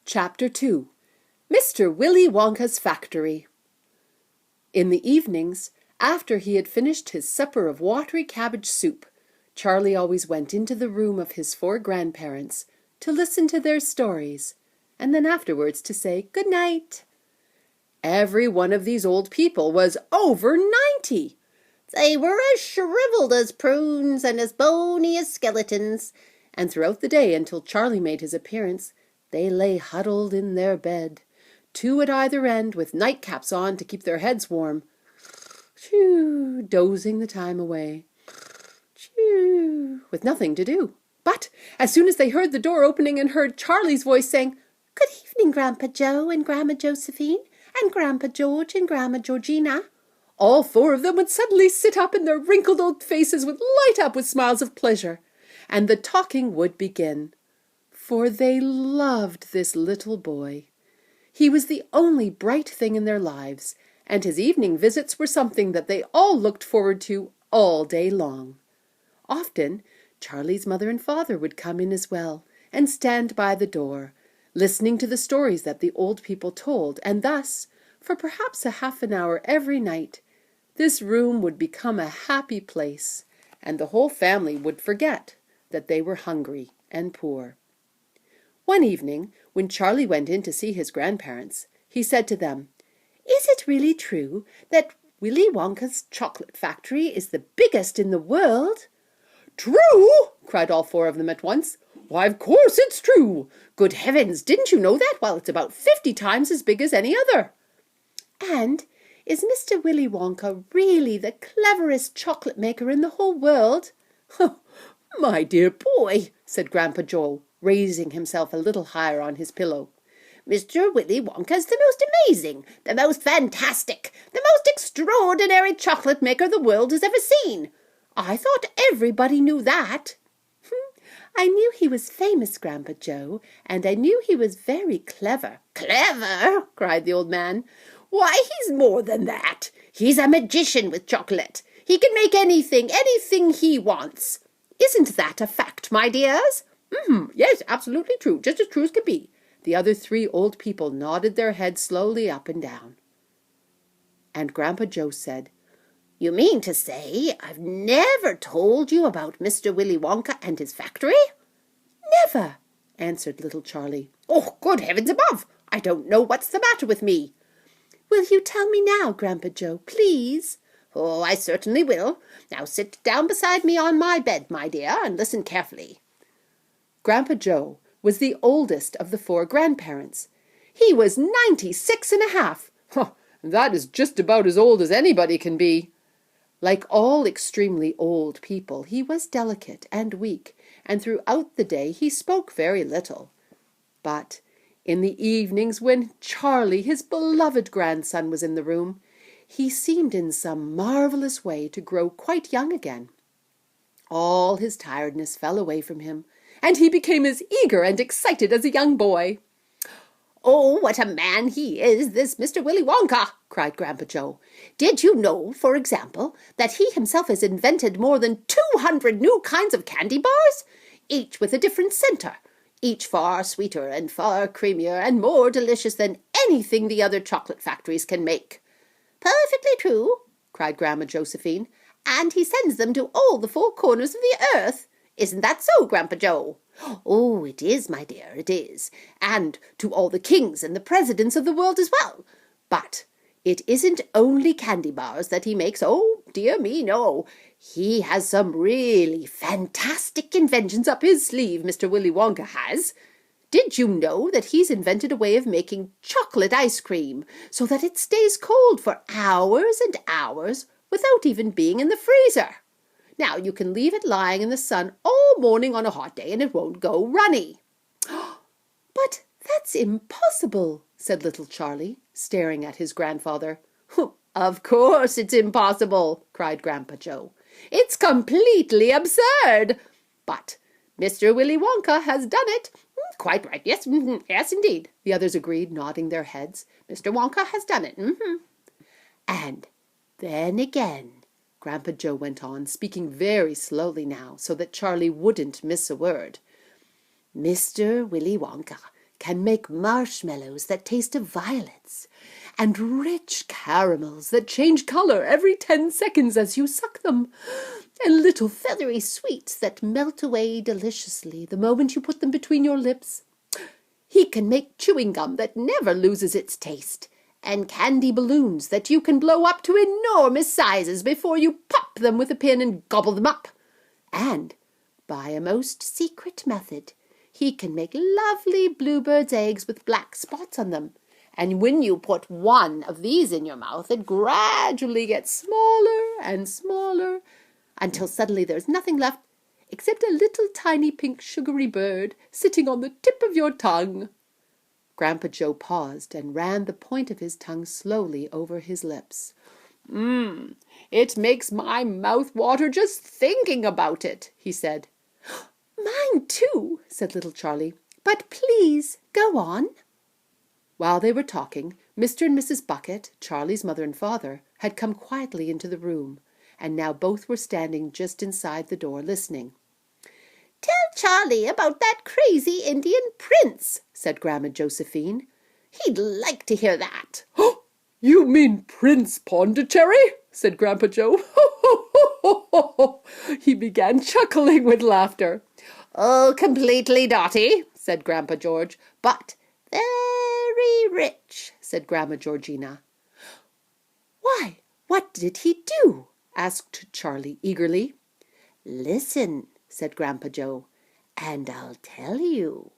Chapter 2 Mr. Willy Wonka's Factory. In the evenings, after he had finished his supper of watery cabbage soup, Charlie always went into the room of his 4 grandparents to listen to their stories, and then afterwards to say good night. Every one of these old people was over 90. They were as shriveled as prunes and as bony as skeletons, and throughout the day until Charlie made his appearance, they lay huddled in their bed, 2 at either end, with nightcaps on to keep their heads warm, dozing the time away, with nothing to do. But as soon as they heard the door opening and heard Charlie's voice saying, "Good evening, Grandpa Joe and Grandma Josephine, and Grandpa George and Grandma Georgina," all 4 of them would suddenly sit up, and their wrinkled old faces would light up with smiles of pleasure, and the talking would begin. For they loved this little boy. He was the only bright thing in their lives, and his evening visits were something that they all looked forward to all day long. Often Charlie's mother and father would come in as well, and stand by the door, listening to the stories that the old people told, and thus, for perhaps a half an hour every night, this room would become a happy place, and the whole family would forget that they were hungry and poor. One evening, when Charlie went in to see his grandparents, he said to them, "Is it really true that Willy Wonka's chocolate factory is the biggest in the world?" "True!" cried all 4 of them at once. "Why, of course it's true! Good heavens, didn't you know that? Well, it's about 50 times as big as any other." "And is Mr. Willy Wonka really the cleverest chocolate maker in the whole world?" "My dear boy," said Grandpa Joe, raising himself a little higher on his pillow, "Mr. Willy Wonka is the most amazing, the most fantastic, the most extraordinary chocolate maker the world has ever seen. I thought everybody knew that." "I knew he was famous, Grandpa Joe, and I knew he was very clever." "Clever?" cried the old man. "Why, he's more than that. He's a magician with chocolate. He can make anything he wants. Isn't that a fact, my dears?" "Yes, absolutely true, just as true as could be." The other 3 old people nodded their heads slowly up and down. And Grandpa Joe said, "You mean to say I've never told you about Mr. Willy Wonka and his factory?" "Never," answered little Charlie. "Oh, good heavens above! I don't know what's the matter with me." "Will you tell me now, Grandpa Joe, please?" "Oh, I certainly will. Now sit down beside me on my bed, my dear, and listen carefully." Grandpa Joe was the oldest of the 4 grandparents. He was 96 and a half. That is just about as old as anybody can be. Like all extremely old people, he was delicate and weak, and throughout the day he spoke very little. But in the evenings, when Charlie, his beloved grandson, was in the room, he seemed in some marvellous way to grow quite young again. All his tiredness fell away from him, and he became as eager and excited as a young boy. "Oh, what a man he is, this Mr. Willy Wonka!" cried Grandpa Joe. "Did you know, for example, that he himself has invented more than 200 new kinds of candy bars, each with a different centre, each far sweeter and far creamier and more delicious than anything the other chocolate factories can make?" "Perfectly true," cried Grandma Josephine. "And he sends them to all the 4 corners of the earth. Isn't that so, Grandpa Joe?" "Oh, it is, my dear, it is. And to all the kings and the presidents of the world as well. But it isn't only candy bars that he makes. Oh, dear me, no. He has some really fantastic inventions up his sleeve, Mr. Willy Wonka has. Did you know that he's invented a way of making chocolate ice cream so that it stays cold for hours and hours without even being in the freezer? Now, you can leave it lying in the sun all morning on a hot day and it won't go runny." "But that's impossible," said little Charlie, staring at his grandfather. "Of course it's impossible," cried Grandpa Joe. "It's completely absurd. But Mr. Willy Wonka has done it. Quite right. Yes, yes, indeed," the others agreed, nodding their heads. "Mr. Wonka has done it. And then again," Grandpa Joe went on, speaking very slowly now, so that Charlie wouldn't miss a word, "Mr. Willy Wonka can make marshmallows that taste of violets, and rich caramels that change color every 10 seconds as you suck them, and little feathery sweets that melt away deliciously the moment you put them between your lips. He can make chewing gum that never loses its taste, and candy balloons that you can blow up to enormous sizes before you pop them with a pin and gobble them up. And, by a most secret method, he can make lovely bluebird's eggs with black spots on them. And when you put one of these in your mouth, it gradually gets smaller and smaller, until suddenly there's nothing left except a little tiny pink sugary bird sitting on the tip of your tongue. Grandpa Joe paused and ran the point of his tongue slowly over his lips. It makes my mouth water just thinking about it, he said. Mine too, said little Charlie. But please go on. While they were talking, Mr. and Mrs. Bucket, Charlie's mother and father, had come quietly into the room, and now both were standing just inside the door listening. Tell Charlie about that crazy Indian prince, said Grandma Josephine. He'd like to hear that. Oh, you mean Prince Pondicherry? Said Grandpa Joe. He began chuckling with laughter. Oh, completely dotty, said Grandpa George, but very rich, said Grandma Georgina. Why, what did he do? Asked Charlie eagerly. Listen, said Grandpa Joe, and I'll tell you.